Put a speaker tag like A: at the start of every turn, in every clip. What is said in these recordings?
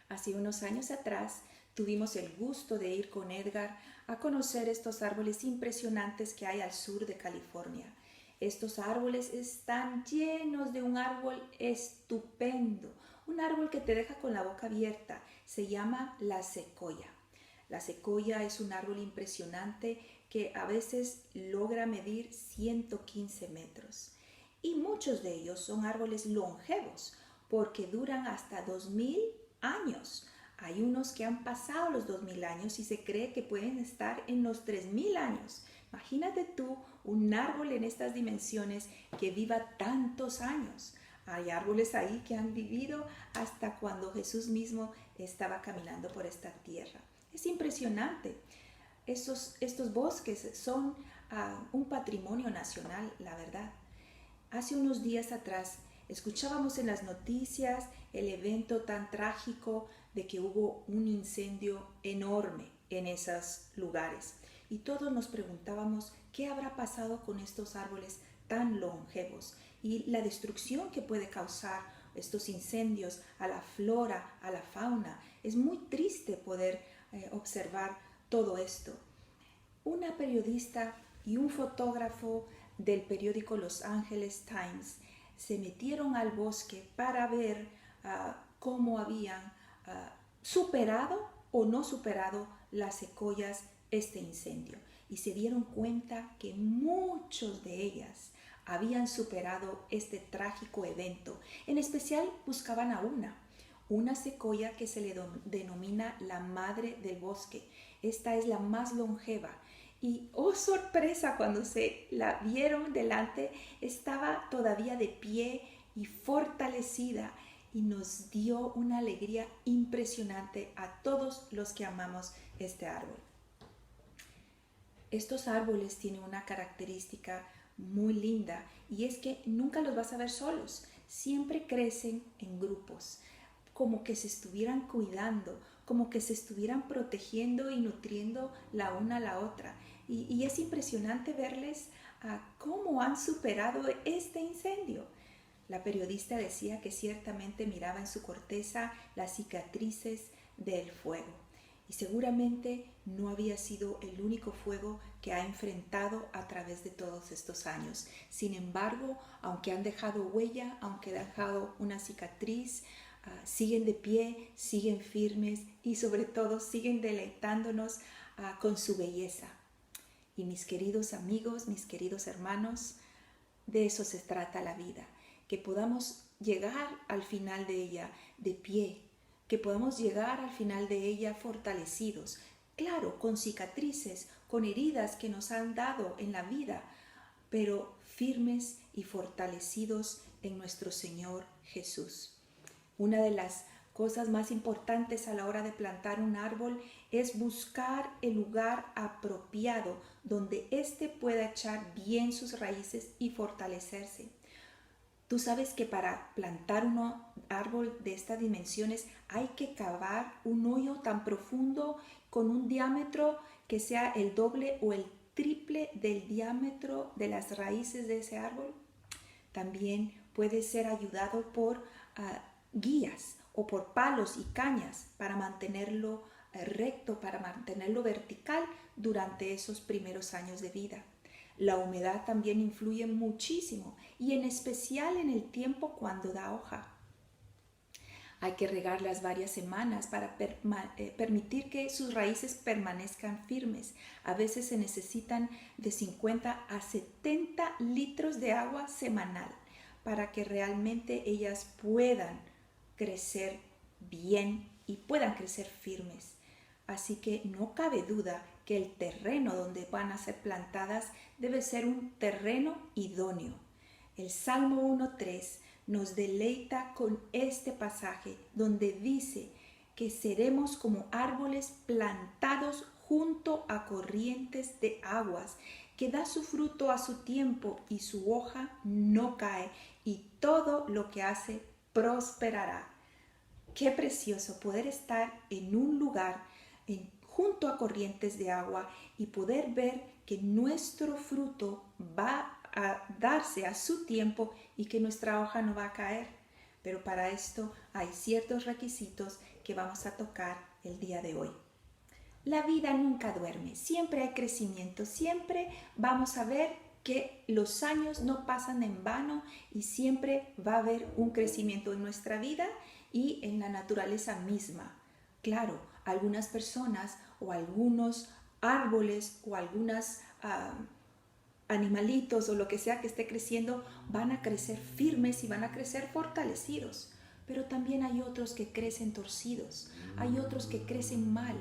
A: Hace unos años atrás tuvimos el gusto de ir con Edgar a conocer estos árboles impresionantes que hay al sur de California. Estos árboles están llenos de un árbol estupendo, un árbol que te deja con la boca abierta. Se llama la secoya. La secoya es un árbol impresionante que a veces logra medir 115 metros. Y muchos de ellos son árboles longevos porque duran hasta 2000 años. Hay unos que han pasado los 2000 años y se cree que pueden estar en los 3000 años. Imagínate tú un árbol en estas dimensiones que viva tantos años. Hay árboles ahí que han vivido hasta cuando Jesús mismo estaba caminando por esta tierra. Es impresionante. Estos bosques son un patrimonio nacional, la verdad. Hace unos días atrás escuchábamos en las noticias el evento tan trágico de que hubo un incendio enorme en esos lugares y todos nos preguntábamos qué habrá pasado con estos árboles tan longevos y la destrucción que puede causar estos incendios a la flora, a la fauna. Es muy triste poder observar todo esto. Una periodista y un fotógrafo del periódico Los Angeles Times se metieron al bosque para ver cómo habían superado o no superado las secoyas este incendio. Y se dieron cuenta que muchos de ellas habían superado este trágico evento. En especial buscaban a una secoya que se le denomina la madre del bosque. Esta es la más longeva. Y oh sorpresa, cuando se la vieron delante, estaba todavía de pie y fortalecida y nos dio una alegría impresionante a todos los que amamos este árbol. Estos árboles tienen una característica muy linda y es que nunca los vas a ver solos, siempre crecen en grupos, como que se estuvieran cuidando, como que se estuvieran protegiendo y nutriendo la una a la otra. Y es impresionante verles cómo han superado este incendio. La periodista decía que ciertamente miraba en su corteza las cicatrices del fuego. Y seguramente no había sido el único fuego que ha enfrentado a través de todos estos años. Sin embargo, aunque han dejado huella, aunque han dejado una cicatriz, siguen de pie, siguen firmes y sobre todo siguen deleitándonos con su belleza. Y mis queridos amigos, mis queridos hermanos, de eso se trata la vida, que podamos llegar al final de ella de pie, que podamos llegar al final de ella fortalecidos, claro, con cicatrices, con heridas que nos han dado en la vida, pero firmes y fortalecidos en nuestro Señor Jesús. Una de las cosas más importantes a la hora de plantar un árbol es buscar el lugar apropiado donde éste pueda echar bien sus raíces y fortalecerse. Tú sabes que para plantar un árbol de estas dimensiones hay que cavar un hoyo tan profundo con un diámetro que sea el doble o el triple del diámetro de las raíces de ese árbol. También puede ser ayudado por guías o por palos y cañas para mantenerlo recto, para mantenerlo vertical durante esos primeros años de vida. La humedad también influye muchísimo y en especial en el tiempo cuando da hoja. Hay que regarlas varias semanas para permitir que sus raíces permanezcan firmes. A veces se necesitan de 50 a 70 litros de agua semanal para que realmente ellas puedan crecer bien y puedan crecer firmes. Así que no cabe duda que el terreno donde van a ser plantadas debe ser un terreno idóneo. El Salmo 1:3 nos deleita con este pasaje donde dice que seremos como árboles plantados junto a corrientes de aguas, que da su fruto a su tiempo y su hoja no cae y todo lo que hace prosperará. Qué precioso poder estar en un lugar junto a corrientes de agua y poder ver que nuestro fruto va a darse a su tiempo y que nuestra hoja no va a caer. Pero para esto hay ciertos requisitos que vamos a tocar el día de hoy. La vida nunca duerme, siempre hay crecimiento, siempre vamos a ver que los años no pasan en vano y siempre va a haber un crecimiento en nuestra vida y en la naturaleza misma. Claro, algunas personas o algunos árboles o algunas animalitos o lo que sea que esté creciendo van a crecer firmes y van a crecer fortalecidos. Pero también hay otros que crecen torcidos, hay otros que crecen mal,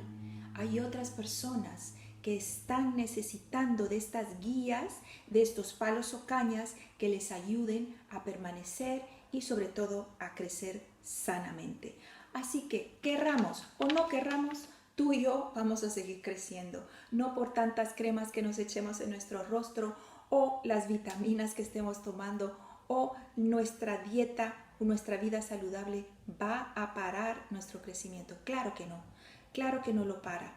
A: hay otras personas que están necesitando de estas guías, de estos palos o cañas que les ayuden a permanecer y sobre todo a crecer sanamente. Así que querramos o no querramos, tú y yo vamos a seguir creciendo, no por tantas cremas que nos echemos en nuestro rostro o las vitaminas que estemos tomando o nuestra dieta o nuestra vida saludable va a parar nuestro crecimiento. Claro que no lo para,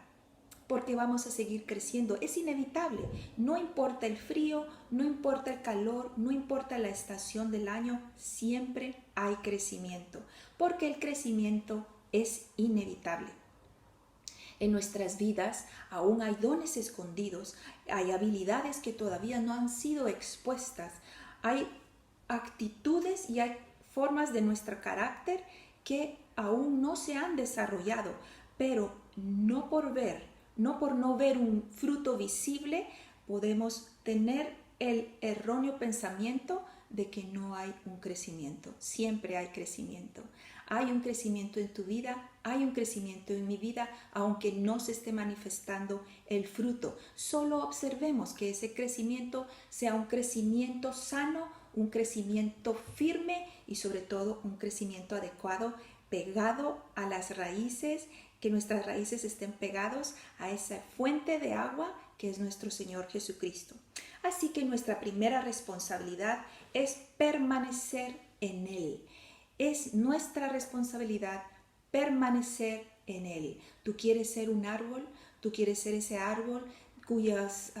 A: porque vamos a seguir creciendo, es inevitable, no importa el frío, no importa el calor, no importa la estación del año, siempre hay crecimiento, porque el crecimiento es inevitable. En nuestras vidas aún hay dones escondidos, hay habilidades que todavía no han sido expuestas, hay actitudes y hay formas de nuestro carácter que aún no se han desarrollado, pero no por no ver un fruto visible, podemos tener el erróneo pensamiento de que no hay un crecimiento. Siempre hay crecimiento. Hay un crecimiento en tu vida, hay un crecimiento en mi vida, aunque no se esté manifestando el fruto. Solo observemos que ese crecimiento sea un crecimiento sano, un crecimiento firme y sobre todo un crecimiento adecuado, pegado a las raíces, que nuestras raíces estén pegados a esa fuente de agua que es nuestro Señor Jesucristo. Así que nuestra primera responsabilidad es permanecer en Él. Es nuestra responsabilidad permanecer en Él. Tú quieres ser un árbol, tú quieres ser ese árbol cuyas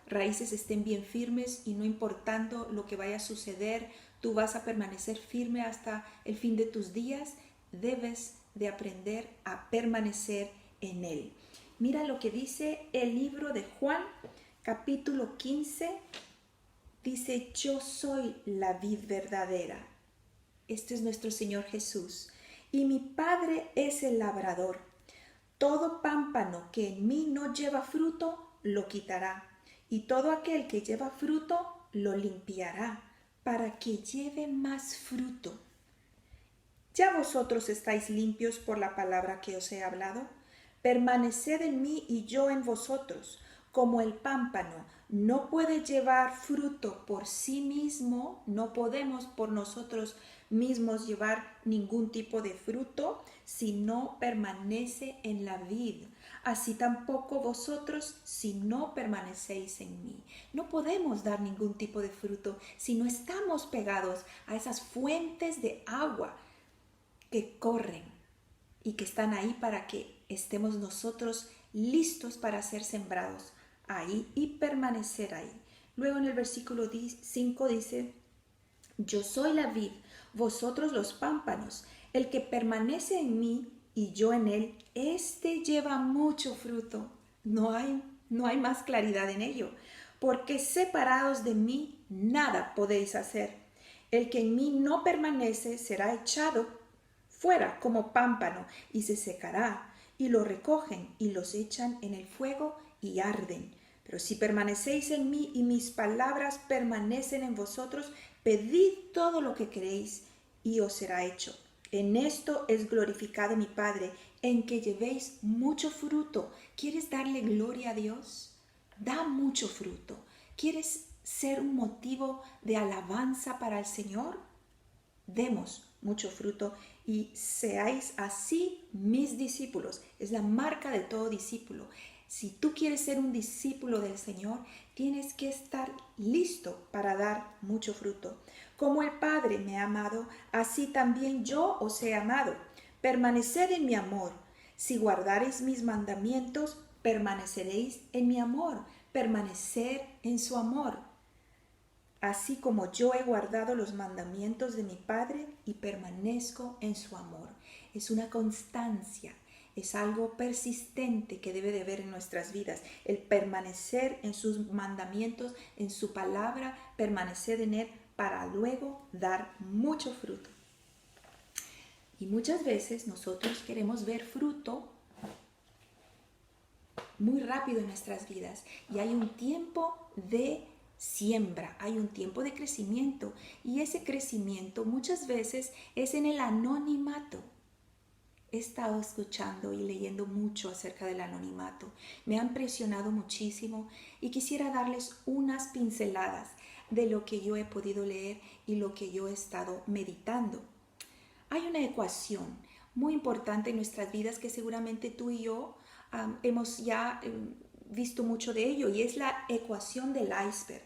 A: raíces estén bien firmes y no importando lo que vaya a suceder, tú vas a permanecer firme hasta el fin de tus días. Debes de aprender a permanecer en Él. Mira lo que dice el libro de Juan, capítulo 15. Dice, yo soy la vid verdadera. Este es nuestro Señor Jesús. Y mi Padre es el labrador. Todo pámpano que en mí no lleva fruto, lo quitará. Y todo aquel que lleva fruto, lo limpiará, para que lleve más fruto. Ya vosotros estáis limpios por la palabra que os he hablado. Permaneced en mí y yo en vosotros. Como el pámpano no puede llevar fruto por sí mismo, no podemos por nosotros mismos llevar ningún tipo de fruto si no permanece en la vid. Así tampoco vosotros si no permanecéis en mí. No podemos dar ningún tipo de fruto si no estamos pegados a esas fuentes de agua que corren y que están ahí para que estemos nosotros listos para ser sembrados ahí y permanecer ahí. Luego en el versículo 5 dice, yo soy la vid, vosotros los pámpanos. El que permanece en mí y yo en él, éste lleva mucho fruto. No hay más claridad en ello, porque separados de mí nada podéis hacer. El que en mí no permanece será echado fuera como pámpano y se secará, y lo recogen y los echan en el fuego y arden. Pero si permanecéis en mí y mis palabras permanecen en vosotros, pedid todo lo que queréis y os será hecho. En esto es glorificado mi Padre, en que llevéis mucho fruto. ¿Quieres darle gloria a Dios? Da mucho fruto. ¿Quieres ser un motivo de alabanza para el Señor? Demos mucho fruto y seáis así mis discípulos. Es la marca de todo discípulo. Si tú quieres ser un discípulo del Señor, tienes que estar listo para dar mucho fruto. Como el Padre me ha amado, así también yo os he amado. Permaneced en mi amor. Si guardareis mis mandamientos, permaneceréis en mi amor. Permanecer en su amor. así como yo he guardado los mandamientos de mi Padre y permanezco en su amor. Es una constancia, es algo persistente que debe de haber en nuestras vidas, el permanecer en sus mandamientos, en su palabra, permanecer en él para luego dar mucho fruto. Y muchas veces nosotros queremos ver fruto muy rápido en nuestras vidas y hay un tiempo de siembra, hay un tiempo de crecimiento y ese crecimiento muchas veces es en el anonimato. He estado escuchando y leyendo mucho acerca del anonimato. Me han presionado muchísimo y quisiera darles unas pinceladas de lo que yo he podido leer y lo que yo he estado meditando. Hay una ecuación muy importante en nuestras vidas que seguramente tú y yo hemos ya visto mucho de ello y es la ecuación del iceberg.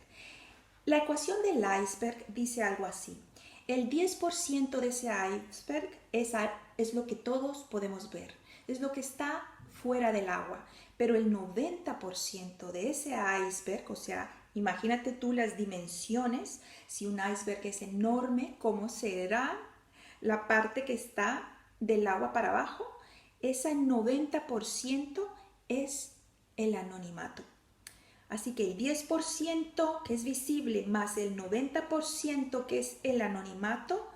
A: La ecuación del iceberg dice algo así. El 10% de ese iceberg es lo que todos podemos ver, es lo que está fuera del agua, pero el 90% de ese iceberg, o sea, imagínate tú las dimensiones, si un iceberg es enorme, ¿cómo será la parte que está del agua para abajo? Ese 90% es el anonimato. Así que el 10% que es visible más el 90% que es el anonimato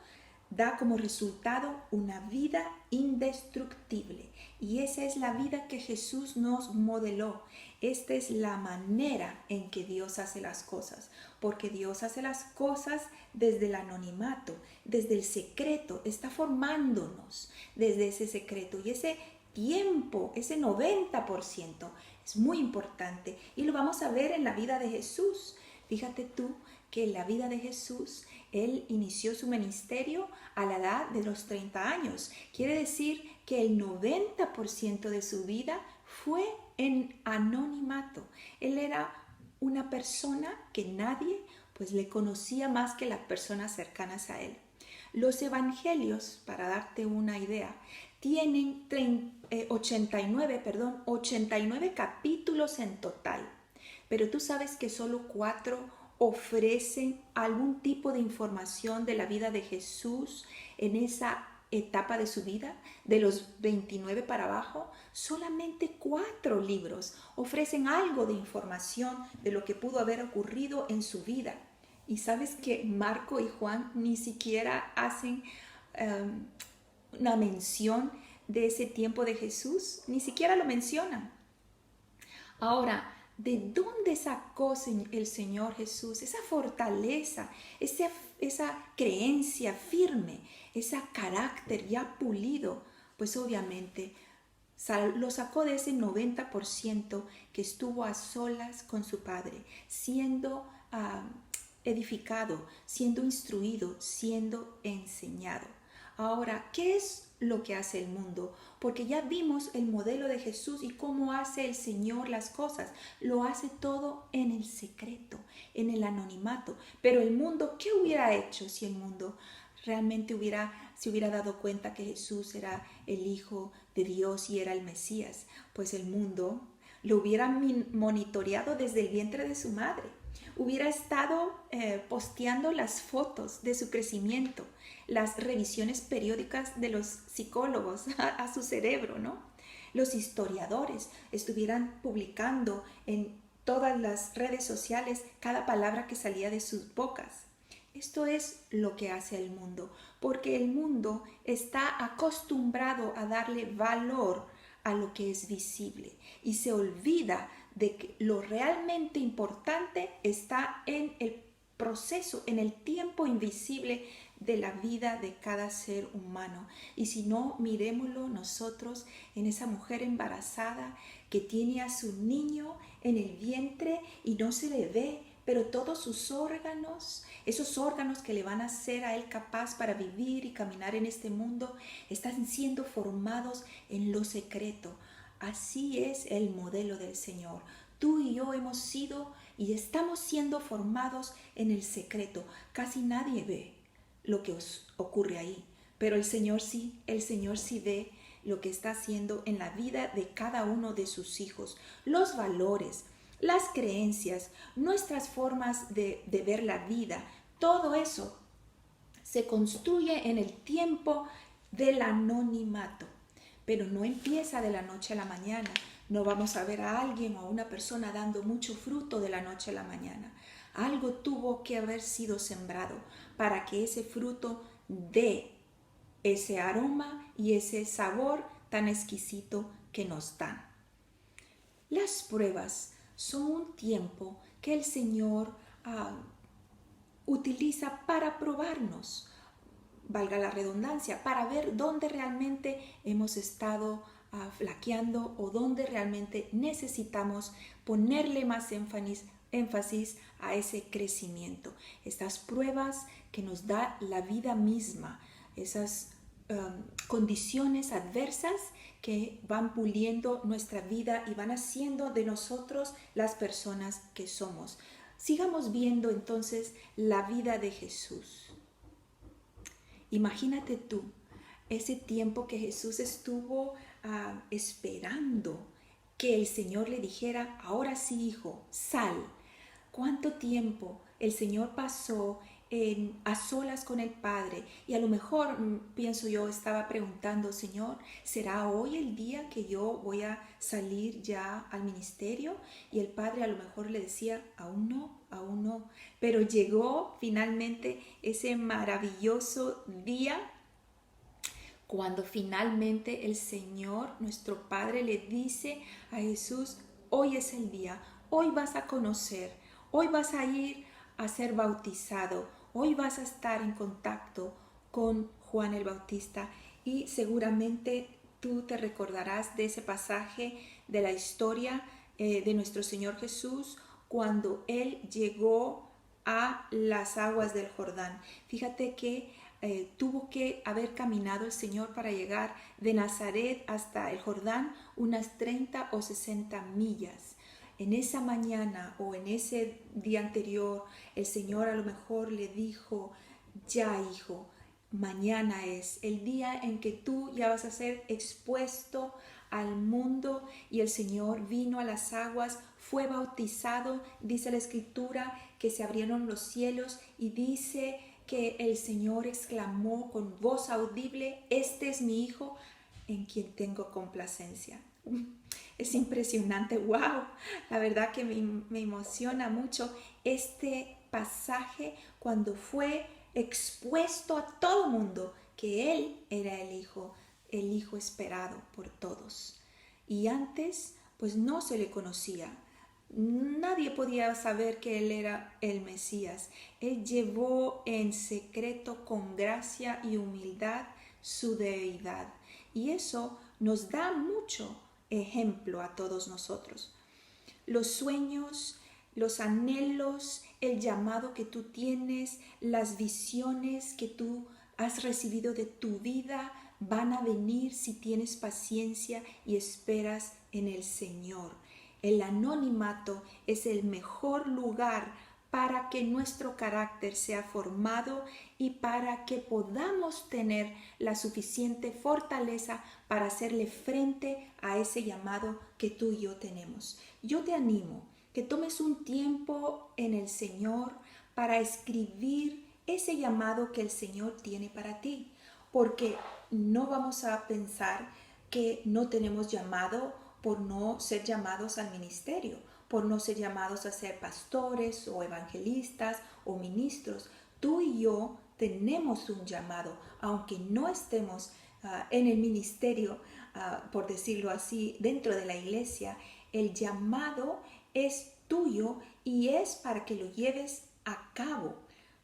A: da como resultado una vida indestructible. Y esa es la vida que Jesús nos modeló. Esta es la manera en que Dios hace las cosas. Porque Dios hace las cosas desde el anonimato, desde el secreto. Está formándonos desde ese secreto. Y ese tiempo, ese 90%, es muy importante y lo vamos a ver en la vida de Jesús. Fíjate tú que en la vida de Jesús, él inició su ministerio a la edad de los 30 años. Quiere decir que el 90% de su vida fue en anonimato. Él era una persona que nadie pues le conocía más que las personas cercanas a él. Los evangelios, para darte una idea, tienen 89 capítulos en total, pero tú sabes que solo 4 ofrecen algún tipo de información de la vida de Jesús en esa etapa de su vida. De los 29 para abajo, solamente 4 libros ofrecen algo de información de lo que pudo haber ocurrido en su vida. Y sabes que Marco y Juan ni siquiera hacen una mención de ese tiempo de Jesús, ni siquiera lo mencionan. Ahora, ¿de dónde sacó el Señor Jesús esa fortaleza, esa creencia firme, ese carácter ya pulido? Pues obviamente lo sacó de ese 90% que estuvo a solas con su Padre, siendo edificado, siendo instruido, siendo enseñado. Ahora, ¿qué es lo que hace el mundo? Porque ya vimos el modelo de Jesús y cómo hace el Señor las cosas. Lo hace todo en el secreto, en el anonimato. Pero el mundo, ¿qué hubiera hecho si el mundo realmente se hubiera dado cuenta que Jesús era el Hijo de Dios y era el Mesías? Pues el mundo lo hubiera monitoreado desde el vientre de su madre. Hubiera estado posteando las fotos de su crecimiento, las revisiones periódicas de los psicólogos a su cerebro, ¿no? Los historiadores estuvieran publicando en todas las redes sociales cada palabra que salía de sus bocas. Esto es lo que hace el mundo, porque el mundo está acostumbrado a darle valor a lo que es visible y se olvida de que lo realmente importante está en el proceso, en el tiempo invisible de la vida de cada ser humano. Y si no, miremoslo nosotros en esa mujer embarazada que tiene a su niño en el vientre y no se le ve, pero todos sus órganos, esos órganos que le van a hacer a él capaz para vivir y caminar en este mundo, están siendo formados en lo secreto. Así es el modelo del Señor. Tú y yo hemos sido y estamos siendo formados en el secreto. Casi nadie ve lo que os ocurre ahí, pero el Señor sí ve lo que está haciendo en la vida de cada uno de sus hijos. Los valores, las creencias, nuestras formas de ver la vida, todo eso se construye en el tiempo del anonimato, pero no empieza de la noche a la mañana. No vamos a ver a alguien o a una persona dando mucho fruto de la noche a la mañana. Algo tuvo que haber sido sembrado para que ese fruto dé ese aroma y ese sabor tan exquisito que nos dan. Las pruebas son un tiempo que el Señor utiliza para probarnos, valga la redundancia, para ver dónde realmente hemos estado flaqueando o dónde realmente necesitamos ponerle más énfasis a ese crecimiento. Estas pruebas que nos da la vida misma, esas condiciones adversas que van puliendo nuestra vida y van haciendo de nosotros las personas que somos. Sigamos viendo entonces la vida de Jesús. Imagínate tú ese tiempo que Jesús estuvo esperando que el Señor le dijera, ahora sí, hijo, sal. ¿Cuánto tiempo el Señor pasó a solas con el Padre? Y a lo mejor, pienso yo, estaba preguntando, Señor, ¿será hoy el día que yo voy a salir ya al ministerio? Y el Padre a lo mejor le decía, aún no, aún no. Pero llegó finalmente ese maravilloso día cuando finalmente el Señor, nuestro Padre, le dice a Jesús, hoy es el día, hoy vas a conocer, hoy vas a ir a ser bautizado, hoy vas a estar en contacto con Juan el Bautista y seguramente tú te recordarás de ese pasaje de la historia de nuestro Señor Jesús cuando Él llegó a las aguas del Jordán. Fíjate que tuvo que haber caminado el Señor para llegar de Nazaret hasta el Jordán unas 30 o 60 millas. En esa mañana o en ese día anterior, el Señor a lo mejor le dijo, ya hijo, mañana es el día en que tú ya vas a ser expuesto al mundo. Y el Señor vino a las aguas, fue bautizado, dice la Escritura que se abrieron los cielos y dice que el Señor exclamó con voz audible, este es mi hijo en quien tengo complacencia. Es impresionante, wow, la verdad que me emociona mucho este pasaje cuando fue expuesto a todo mundo que Él era el hijo esperado por todos. Y antes, pues no se le conocía. Nadie podía saber que Él era el Mesías. Él llevó en secreto con gracia y humildad su deidad. Y eso nos da mucho ejemplo a todos nosotros. Los sueños, los anhelos, el llamado que tú tienes, las visiones que tú has recibido de tu vida van a venir si tienes paciencia y esperas en el Señor. El anonimato es el mejor lugar para que nuestro carácter sea formado y para que podamos tener la suficiente fortaleza para hacerle frente a ese llamado que tú y yo tenemos. Yo te animo que tomes un tiempo en el Señor para escribir ese llamado que el Señor tiene para ti, porque no vamos a pensar que no tenemos llamado por no ser llamados al ministerio, por no ser llamados a ser pastores o evangelistas o ministros. Tú y yo tenemos un llamado, aunque no estemos en el ministerio, por decirlo así, dentro de la iglesia. El llamado es tuyo y es para que lo lleves a cabo.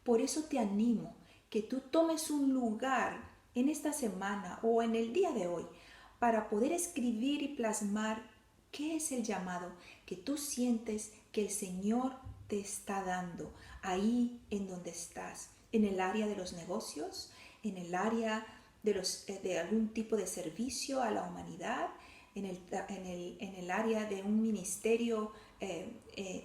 A: Por eso te animo que tú tomes un lugar en esta semana o en el día de hoy para poder escribir y plasmar qué es el llamado que tú sientes que el Señor te está dando ahí en donde estás, en el área de los negocios, en el área de algún tipo de servicio a la humanidad, en el área de un ministerio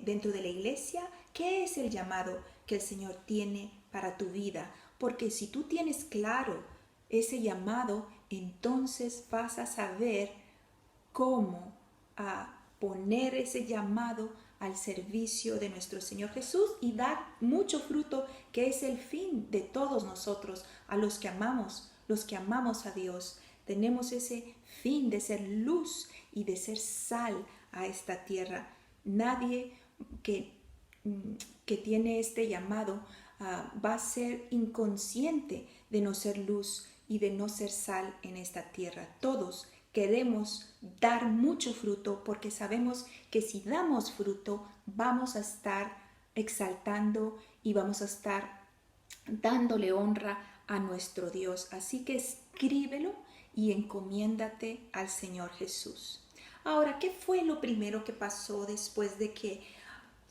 A: dentro de la iglesia. ¿Qué es el llamado que el Señor tiene para tu vida? Porque si tú tienes claro ese llamado, entonces vas a saber cómo poner ese llamado al servicio de nuestro Señor Jesús y dar mucho fruto, que es el fin de todos nosotros, a los que amamos a Dios. Tenemos ese fin de ser luz y de ser sal a esta tierra. Nadie que tiene este llamado va a ser inconsciente de no ser luz y de no ser sal en esta tierra. Todos queremos dar mucho fruto porque sabemos que si damos fruto vamos a estar exaltando y vamos a estar dándole honra a nuestro Dios. Así que escríbelo y encomiéndate al Señor Jesús. Ahora, ¿qué fue lo primero que pasó después de que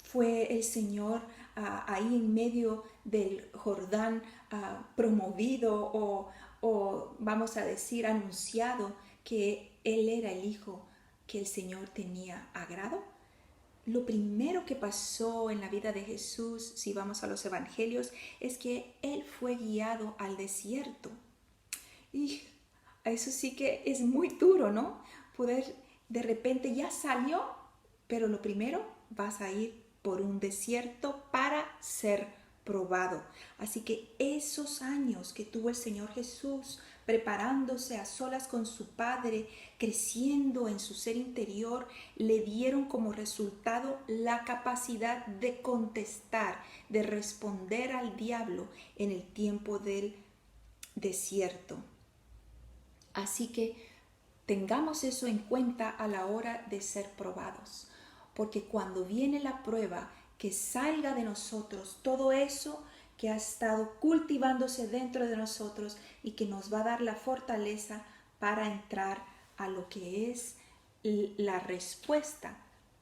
A: fue el Señor ahí en medio del Jordán promovido o vamos a decir anunciado que Él era el Hijo que el Señor tenía agrado? Lo primero que pasó en la vida de Jesús, si vamos a los evangelios, es que Él fue guiado al desierto. Y eso sí que es muy duro, ¿no? Poder de repente ya salió, pero lo primero vas a ir por un desierto para ser probado. Así que esos años que tuvo el Señor Jesús preparándose a solas con su Padre, creciendo en su ser interior, le dieron como resultado la capacidad de contestar, de responder al diablo en el tiempo del desierto. Así que tengamos eso en cuenta a la hora de ser probados, porque cuando viene la prueba, que salga de nosotros todo eso que ha estado cultivándose dentro de nosotros y que nos va a dar la fortaleza para entrar a lo que es la respuesta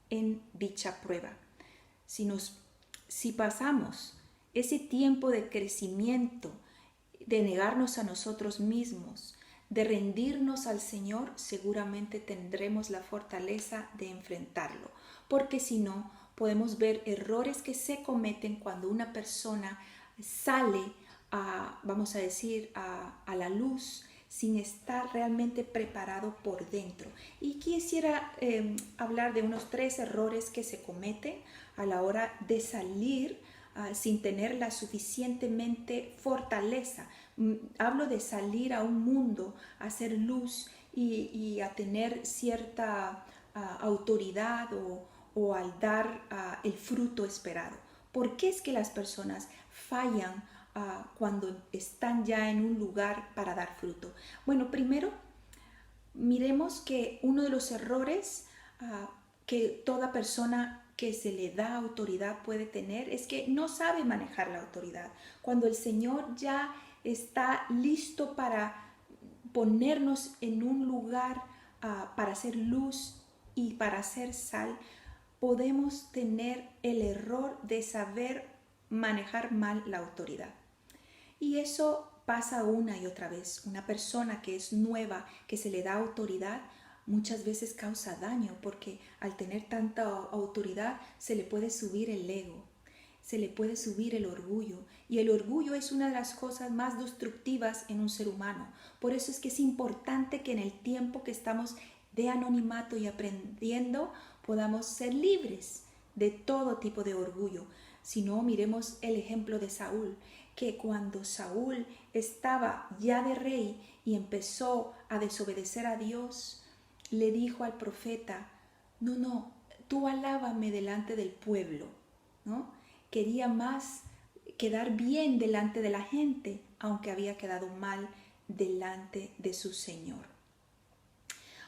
A: en dicha prueba. Si pasamos ese tiempo de crecimiento, de negarnos a nosotros mismos, de rendirnos al Señor, seguramente tendremos la fortaleza de enfrentarlo, porque si no, podemos ver errores que se cometen cuando una persona sale vamos a decir, a la luz sin estar realmente preparado por dentro. Y quisiera hablar de unos 3 errores que se cometen a la hora de salir sin tener la suficientemente fortaleza. Hablo de salir a un mundo, a hacer luz y a tener cierta autoridad o al dar el fruto esperado. ¿Por qué es que las personas fallan cuando están ya en un lugar para dar fruto? Bueno, primero miremos que uno de los errores que toda persona que se le da autoridad puede tener es que no sabe manejar la autoridad. Cuando el Señor ya está listo para ponernos en un lugar para hacer luz y para hacer sal, podemos tener el error de saber manejar mal la autoridad. Y eso pasa una y otra vez. Una persona que es nueva, que se le da autoridad, muchas veces causa daño porque al tener tanta autoridad se le puede subir el ego, se le puede subir el orgullo. Y el orgullo es una de las cosas más destructivas en un ser humano. Por eso es que es importante que en el tiempo que estamos de anonimato y aprendiendo podamos ser libres de todo tipo de orgullo. Si no, miremos el ejemplo de Saúl, que cuando Saúl estaba ya de rey y empezó a desobedecer a Dios, le dijo al profeta, no, tú alábame delante del pueblo, ¿no? Quería más quedar bien delante de la gente, aunque había quedado mal delante de su Señor.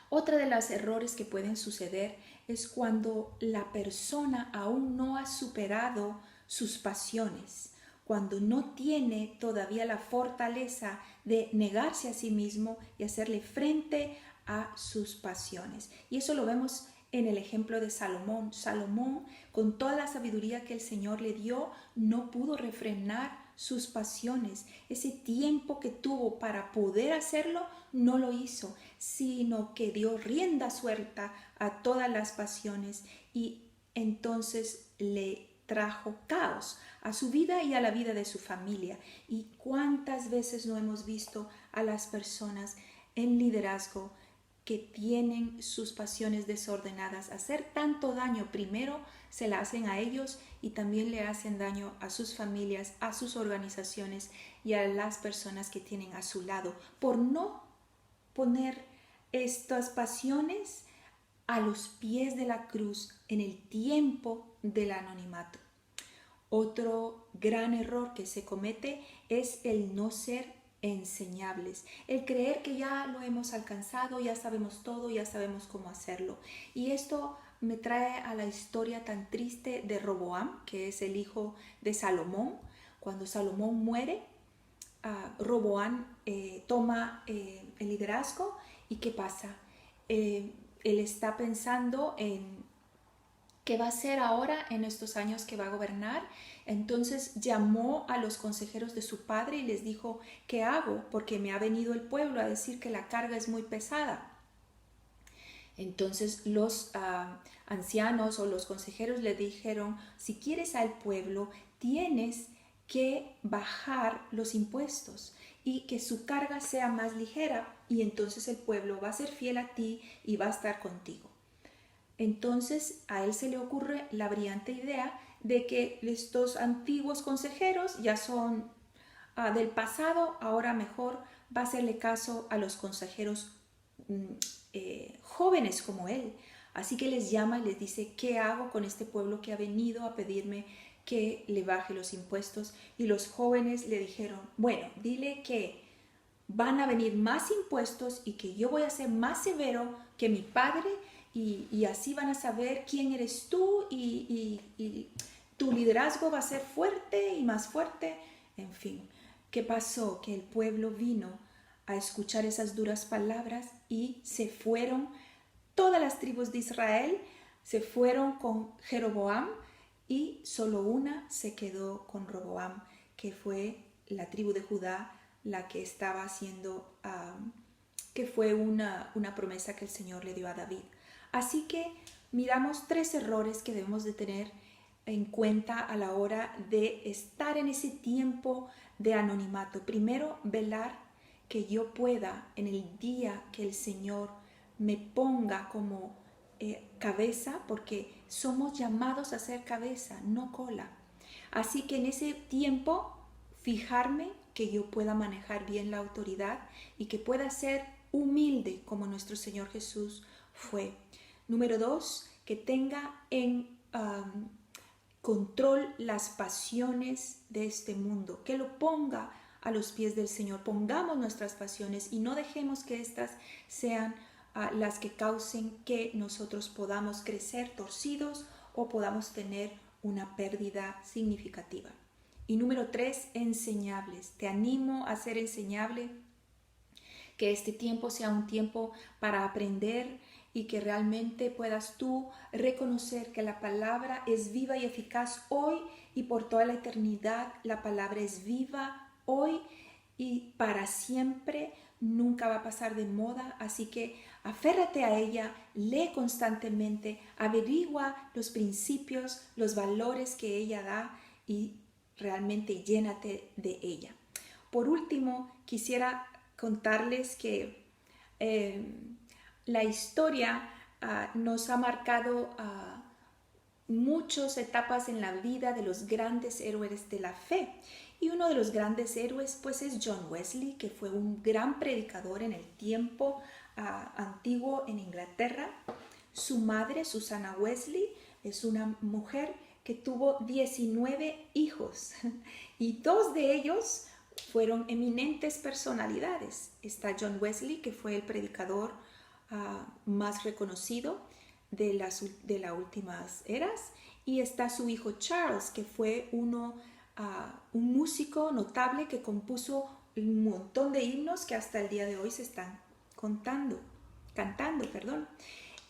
A: Otra de los errores que pueden suceder es cuando la persona aún no ha superado sus pasiones, cuando no tiene todavía la fortaleza de negarse a sí mismo y hacerle frente a sus pasiones. Y eso lo vemos en el ejemplo de Salomón. Salomón, con toda la sabiduría que el Señor le dio, no pudo refrenar sus pasiones. Ese tiempo que tuvo para poder hacerlo, no lo hizo, sino que dio rienda suelta a todas las pasiones y entonces le trajo caos a su vida y a la vida de su familia. ¿Y cuántas veces no hemos visto a las personas en liderazgo que tienen sus pasiones desordenadas. Hacer tanto daño, primero se la hacen a ellos y también le hacen daño a sus familias, a sus organizaciones y a las personas que tienen a su lado, por no poner estas pasiones a los pies de la cruz en el tiempo del anonimato. Otro gran error que se comete es el no ser enseñables, el creer que ya lo hemos alcanzado, ya sabemos todo, ya sabemos cómo hacerlo. Y esto me trae a la historia tan triste de Roboam, que es el hijo de Salomón. Cuando Salomón muere, Roboam toma el liderazgo y ¿qué pasa? Él está pensando en qué va a hacer ahora en estos años que va a gobernar. Entonces llamó a los consejeros de su padre y les dijo, ¿qué hago? Porque me ha venido el pueblo a decir que la carga es muy pesada. Entonces los ancianos o los consejeros le dijeron, si quieres al pueblo, tienes que bajar los impuestos y que su carga sea más ligera, y entonces el pueblo va a ser fiel a ti y va a estar contigo. Entonces a él se le ocurre la brillante idea de que estos antiguos consejeros ya son del pasado, ahora mejor va a hacerle caso a los consejeros jóvenes como él. Así que les llama y les dice, ¿qué hago con este pueblo que ha venido a pedirme que le baje los impuestos? Y los jóvenes le dijeron, bueno, dile que van a venir más impuestos y que yo voy a ser más severo que mi padre, y así van a saber quién eres tú y tu liderazgo va a ser fuerte y más fuerte. En fin, ¿qué pasó? Que el pueblo vino a escuchar esas duras palabras y se fueron. Todas las tribus de Israel se fueron con Jeroboam y solo una se quedó con Roboam, que fue la tribu de Judá, la que estaba haciendo, que fue una promesa que el Señor le dio a David. Así que miramos 3 errores que debemos de tener en cuenta a la hora de estar en ese tiempo de anonimato. Primero, velar que yo pueda, en el día que el Señor me ponga como cabeza, porque somos llamados a ser cabeza, no cola. Así que en ese tiempo, fijarme que yo pueda manejar bien la autoridad y que pueda ser humilde como nuestro Señor Jesús fue. Número 2, que tenga en control las pasiones de este mundo, que lo ponga a los pies del Señor. Pongamos nuestras pasiones y no dejemos que estas sean las que causen que nosotros podamos crecer torcidos o podamos tener una pérdida significativa. Y número 3, enseñables. Te animo a ser enseñable, que este tiempo sea un tiempo para aprender y que realmente puedas tú reconocer que la palabra es viva y eficaz hoy y por toda la eternidad. La palabra es viva hoy y para siempre, nunca va a pasar de moda, así que aférrate a ella, lee constantemente, averigua los principios, los valores que ella da y realmente llénate de ella. Por último, quisiera contarles que la historia nos ha marcado muchas etapas en la vida de los grandes héroes de la fe. Y uno de los grandes héroes pues es John Wesley, que fue un gran predicador en el tiempo antiguo en Inglaterra. Su madre, Susanna Wesley, es una mujer que tuvo 19 hijos y 2 de ellos fueron eminentes personalidades. Está John Wesley, que fue el predicador más reconocido de las últimas eras, y está su hijo Charles, que fue un músico notable que compuso un montón de himnos que hasta el día de hoy se están cantando.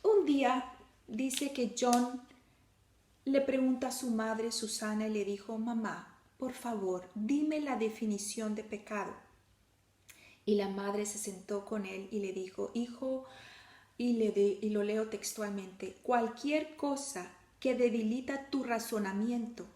A: Un día dice que John le pregunta a su madre Susana y le dijo, mamá, por favor, dime la definición de pecado. Y la madre se sentó con él y le dijo, hijo, y lo leo textualmente, cualquier cosa que debilita tu razonamiento,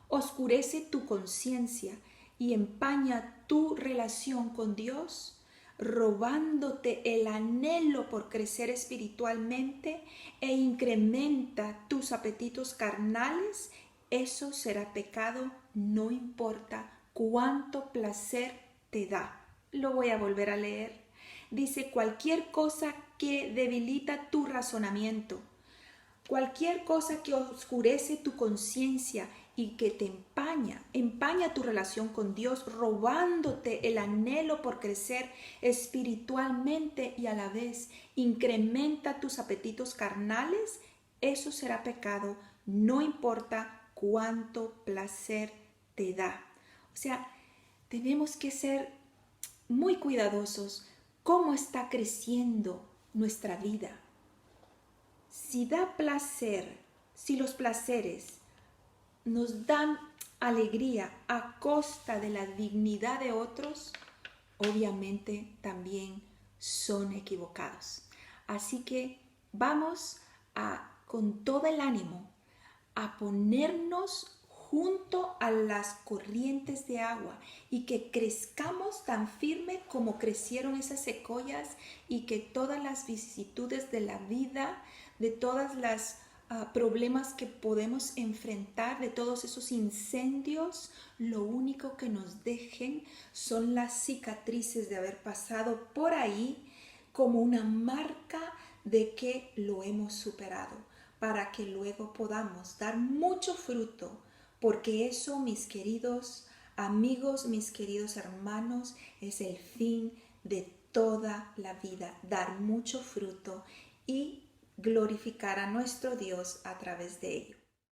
A: oscurece tu conciencia y empaña tu relación con Dios, robándote el anhelo por crecer espiritualmente e incrementa tus apetitos carnales, eso será pecado, no importa cuánto placer te da. Lo voy a volver a leer. Dice, cualquier cosa que debilita tu razonamiento, cualquier cosa que oscurece tu conciencia y que te empaña tu relación con Dios, robándote el anhelo por crecer espiritualmente y a la vez incrementa tus apetitos carnales, eso será pecado, no importa cuánto placer te da. O sea, tenemos que ser muy cuidadosos cómo está creciendo nuestra vida. Si da placer, si los placeres nos dan alegría a costa de la dignidad de otros, obviamente también son equivocados. Así que vamos con todo el ánimo, a ponernos junto a las corrientes de agua y que crezcamos tan firme como crecieron esas secoyas y que todas las vicisitudes de la vida, de todas las problemas que podemos enfrentar, de todos esos incendios, lo único que nos dejen son las cicatrices de haber pasado por ahí como una marca de que lo hemos superado, para que luego podamos dar mucho fruto, porque eso, mis queridos amigos, mis queridos hermanos, es el fin de toda la vida, dar mucho fruto y glorificar a nuestro Dios a través de ello.